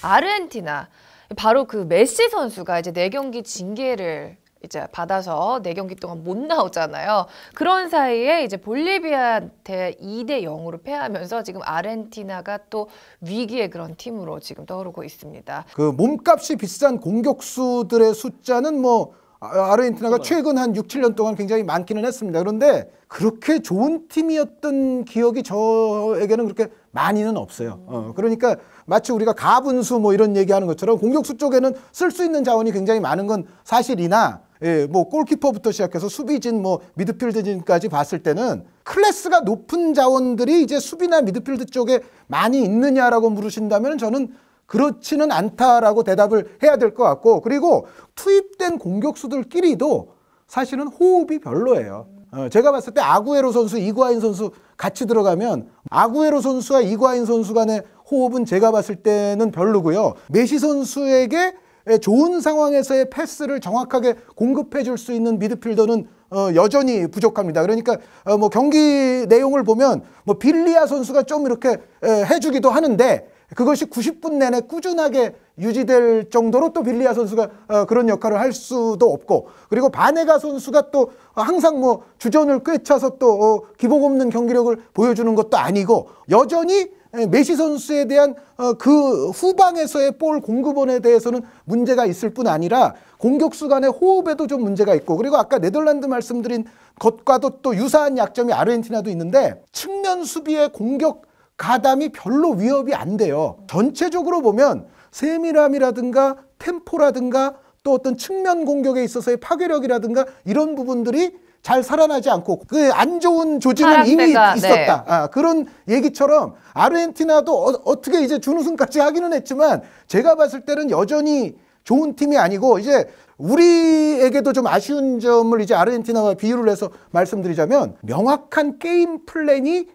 아르헨티나 바로 그 메시 선수가 이제 4경기 징계를 이제 받아서 4경기 동안 못 나오잖아요. 그런 사이에 이제 볼리비아한테 2대0으로 패하면서 지금 아르헨티나가 또 위기의 그런 팀으로 지금 떠오르고 있습니다. 그 몸값이 비싼 공격수들의 숫자는 뭐 아르헨티나가 최근 한 6, 7년 동안 굉장히 많기는 했습니다. 그런데 그렇게 좋은 팀이었던 기억이 저에게는 그렇게 많이는 없어요. 그러니까 마치 우리가 가분수 뭐 이런 얘기하는 것처럼 공격수 쪽에는 쓸 수 있는 자원이 굉장히 많은 건 사실이나, 예, 뭐 골키퍼부터 시작해서 수비진, 뭐 미드필드진까지 봤을 때는 클래스가 높은 자원들이 이제 수비나 미드필드 쪽에 많이 있느냐라고 물으신다면 저는 그렇지는 않다라고 대답을 해야 될 것 같고, 그리고 투입된 공격수들끼리도 사실은 호흡이 별로예요. 제가 봤을 때 아구에로 선수, 이구아인 선수 같이 들어가면 아구에로 선수와 이구아인 선수 간의 호흡은 제가 봤을 때는 별로고요. 메시 선수에게 좋은 상황에서의 패스를 정확하게 공급해 줄 수 있는 미드필더는 여전히 부족합니다. 그러니까 뭐 경기 내용을 보면 뭐 빌리아 선수가 좀 이렇게 해주기도 하는데 그것이 90분 내내 꾸준하게 유지될 정도로 또 빌리아 선수가 그런 역할을 할 수도 없고, 그리고 바네가 선수가 또 항상 뭐 주전을 꿰차서 또 기복 없는 경기력을 보여주는 것도 아니고, 여전히 메시 선수에 대한 그 후방에서의 볼 공급원에 대해서는 문제가 있을 뿐 아니라 공격수 간의 호흡에도 좀 문제가 있고, 그리고 아까 네덜란드 말씀드린 것과도 또 유사한 약점이 아르헨티나도 있는데 측면 수비의 공격 가담이 별로 위협이 안 돼요. 전체적으로 보면 세밀함이라든가 템포라든가 또 어떤 측면 공격에 있어서의 파괴력이라든가 이런 부분들이 잘 살아나지 않고 그 안 좋은 조짐은 이미 있었다. 네. 그런 얘기처럼 아르헨티나도 어떻게 이제 준우승까지 하기는 했지만 제가 봤을 때는 여전히 좋은 팀이 아니고, 이제 우리에게도 좀 아쉬운 점을 이제 아르헨티나와 비유를 해서 말씀드리자면 명확한 게임 플랜이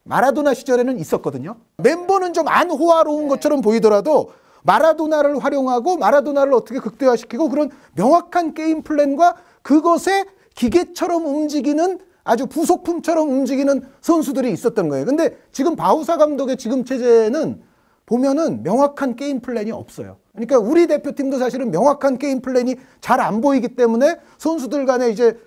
마라도나 시절에는 있었거든요. 멤버는 좀 안 호화로운 것처럼 보이더라도 마라도나를 활용하고 마라도나를 어떻게 극대화시키고 그런 명확한 게임 플랜과 그것에 기계처럼 움직이는 아주 부속품처럼 움직이는 선수들이 있었던 거예요. 근데 지금 바우사 감독의 지금 체제는 보면은 명확한 게임 플랜이 없어요. 그러니까 우리 대표팀도 사실은 명확한 게임 플랜이 잘 안 보이기 때문에 선수들 간에 이제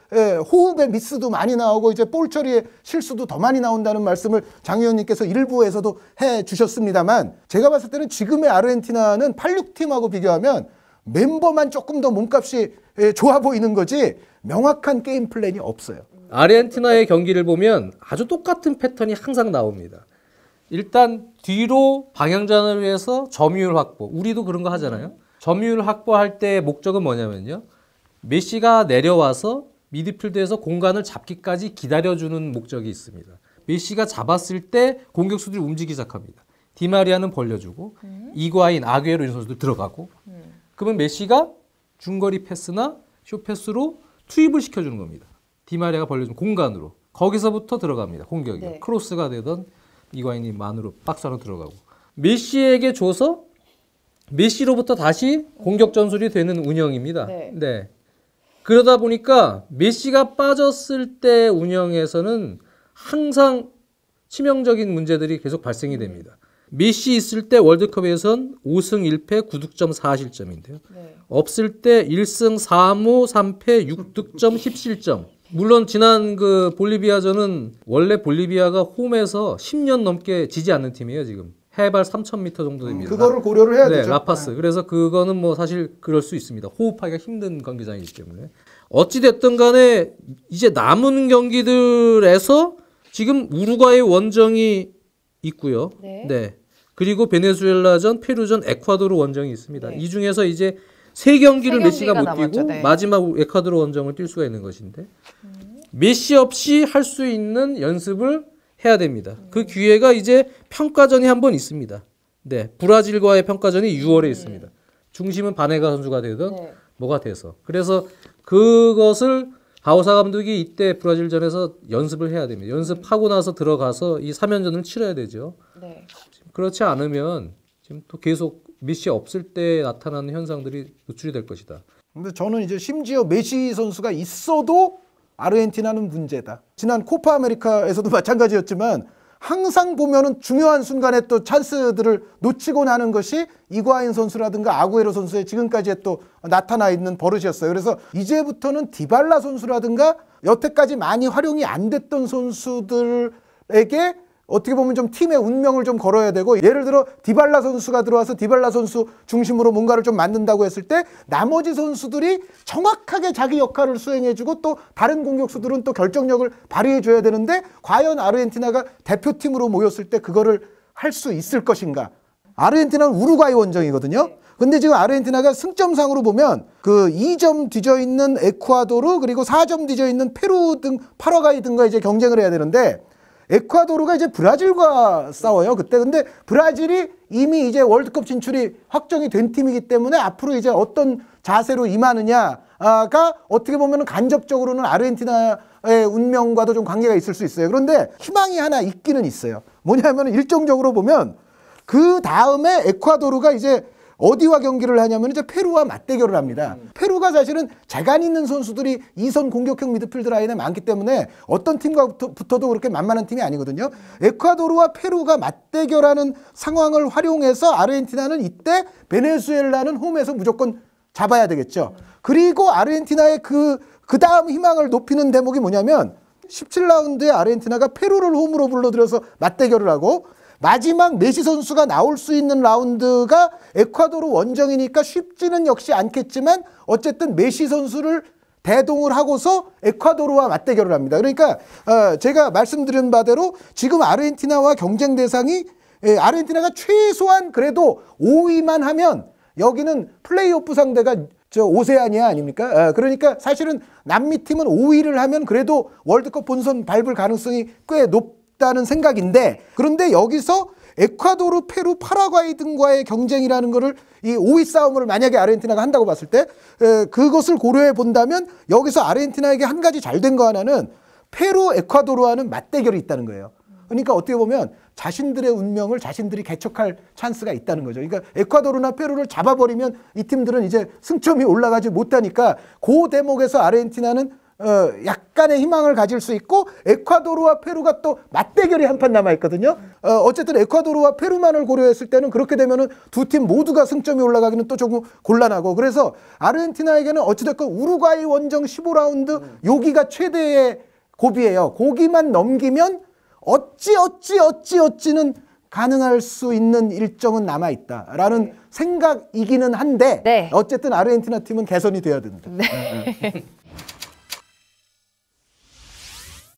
호흡의 미스도 많이 나오고 이제 볼 처리의 실수도 더 많이 나온다는 말씀을 장 의원님께서 일부에서도 해 주셨습니다만, 제가 봤을 때는 지금의 아르헨티나는 86팀하고 비교하면 멤버만 조금 더 몸값이 좋아 보이는 거지 명확한 게임 플랜이 없어요. 아르헨티나의 경기를 보면 아주 똑같은 패턴이 항상 나옵니다. 일단 뒤로 방향전을 위해서 점유율 확보, 우리도 그런 거 하잖아요. 점유율 확보할 때 목적은 뭐냐면요, 메시가 내려와서 미드필드에서 공간을 잡기까지 기다려주는 목적이 있습니다. 메시가 잡았을 때 공격수들이 움직이기 시작합니다. 디마리아는 벌려주고 이구아인, 아구에로 이런 선수들 들어가고, 그러면 메시가 중거리 패스나 숏패스로 투입을 시켜주는 겁니다. 디마리아가 벌려준 공간으로 거기서부터 들어갑니다. 공격이. 네. 크로스가 되던 이구아인이 만으로 박스 안으로 들어가고, 메시에게 줘서 메시로부터 다시 공격 전술이 되는 운영입니다. 네. 네. 그러다 보니까 메시가 빠졌을 때 운영에서는 항상 치명적인 문제들이 계속 발생이 됩니다. 메시 있을 때 월드컵에선 5승 1패 9득점 4실점인데요. 네. 없을 때 1승 4무 3패 6득점 10실점. 물론 지난 그 볼리비아전은 원래 볼리비아가 홈에서 10년 넘게 지지 않는 팀이에요. 지금 해발 3,000m 정도 됩니다. 그거를 고려를 해야 되죠. 라파스. 그래서 그거는 뭐 사실 그럴 수 있습니다. 호흡하기가 힘든 경기장이기 때문에. 어찌 됐든 간에 이제 남은 경기들에서 지금 우루과이 원정이 있고요. 네. 네. 그리고 베네수엘라전, 페루전, 에콰도르 원정이 있습니다. 네. 이 중에서 이제 3경기를 메시가 못 뛰고 네. 마지막 에콰도르 원정을 뛸 수가 있는 것인데, 메시 없이 할 수 있는 연습을 해야 됩니다. 그 기회가 이제 평가전이 한 번 있습니다. 네, 브라질과의 평가전이 6월에 있습니다. 중심은 바네가 선수가 되든 네. 뭐가 돼서. 그래서 그것을 바우사 감독이 이때 브라질전에서 연습을 해야 됩니다. 연습하고 나서 들어가서 이 3연전을 치러야 되죠. 네. 그렇지 않으면 지금 또 계속 메시 없을 때 나타나는 현상들이 노출이 될 것이다. 근데 저는 이제 심지어 메시 선수가 있어도 아르헨티나는 문제다. 지난 코파 아메리카에서도 마찬가지였지만 항상 보면은 중요한 순간에 또 찬스들을 놓치고 나는 것이 이과인 선수라든가 아구에로 선수의 지금까지의 또 나타나 있는 버릇이었어요. 그래서 이제부터는 디발라 선수라든가 여태까지 많이 활용이 안 됐던 선수들에게 어떻게 보면 좀 팀의 운명을 좀 걸어야 되고, 예를 들어 디발라 선수가 들어와서 디발라 선수 중심으로 뭔가를 좀 만든다고 했을 때 나머지 선수들이 정확하게 자기 역할을 수행해주고 또 다른 공격수들은 또 결정력을 발휘해줘야 되는데, 과연 아르헨티나가 대표팀으로 모였을 때 그거를 할 수 있을 것인가. 아르헨티나는 우루과이 원정이거든요. 근데 지금 아르헨티나가 승점상으로 보면 그 2점 뒤져 있는 에콰도르, 그리고 4점 뒤져 있는 페루 등 파라과이 등과 이제 경쟁을 해야 되는데, 에콰도르가 이제 브라질과 싸워요, 그때. 근데 브라질이 이미 이제 월드컵 진출이 확정이 된 팀이기 때문에 앞으로 이제 어떤 자세로 임하느냐가 어떻게 보면 간접적으로는 아르헨티나의 운명과도 좀 관계가 있을 수 있어요. 그런데 희망이 하나 있기는 있어요. 뭐냐면 일정적으로 보면 그 다음에 에콰도르가 이제 어디와 경기를 하냐면 이제 페루와 맞대결을 합니다. 페루가 사실은 재간 있는 선수들이 2선 공격형 미드필드 라인에 많기 때문에 어떤 팀과 붙어도 그렇게 만만한 팀이 아니거든요. 에콰도르와 페루가 맞대결하는 상황을 활용해서 아르헨티나는 이때 베네수엘라는 홈에서 무조건 잡아야 되겠죠. 그리고 아르헨티나의 그 다음 희망을 높이는 대목이 뭐냐면 17라운드에 아르헨티나가 페루를 홈으로 불러들여서 맞대결을 하고, 마지막 메시 선수가 나올 수 있는 라운드가 에콰도르 원정이니까 쉽지는 역시 않겠지만 어쨌든 메시 선수를 대동을 하고서 에콰도르와 맞대결을 합니다. 그러니까 제가 말씀드린 바대로 지금 아르헨티나와 경쟁 대상이, 아르헨티나가 최소한 그래도 5위만 하면 여기는 플레이오프 상대가 오세아니아 아닙니까? 그러니까 사실은 남미 팀은 5위를 하면 그래도 월드컵 본선 밟을 가능성이 꽤 높다는 생각인데, 그런데 여기서 에콰도르, 페루, 파라과이 등과의 경쟁이라는 거를, 이 5위 싸움을 만약에 아르헨티나가 한다고 봤을 때 그것을 고려해 본다면 여기서 아르헨티나에게 한 가지 잘된 거 하나는 페루, 에콰도르와는 맞대결이 있다는 거예요. 그러니까 어떻게 보면 자신들의 운명을 자신들이 개척할 찬스가 있다는 거죠. 그러니까 에콰도르나 페루를 잡아버리면 이 팀들은 이제 승점이 올라가지 못하니까 그 대목에서 아르헨티나는 약간의 희망을 가질 수 있고, 에콰도르와 페루가 또 맞대결이 한 판 남아있거든요. 어쨌든 에콰도르와 페루만을 고려했을 때는 그렇게 되면은 두 팀 모두가 승점이 올라가기는 또 조금 곤란하고, 그래서 아르헨티나에게는 어찌됐건 우루과이 원정 15라운드 여기가 최대의 고비예요. 고기만 넘기면 어찌는 가능할 수 있는 일정은 남아있다라는 생각이기는 한데, 네. 어쨌든 아르헨티나 팀은 개선이 돼야 된다. 네.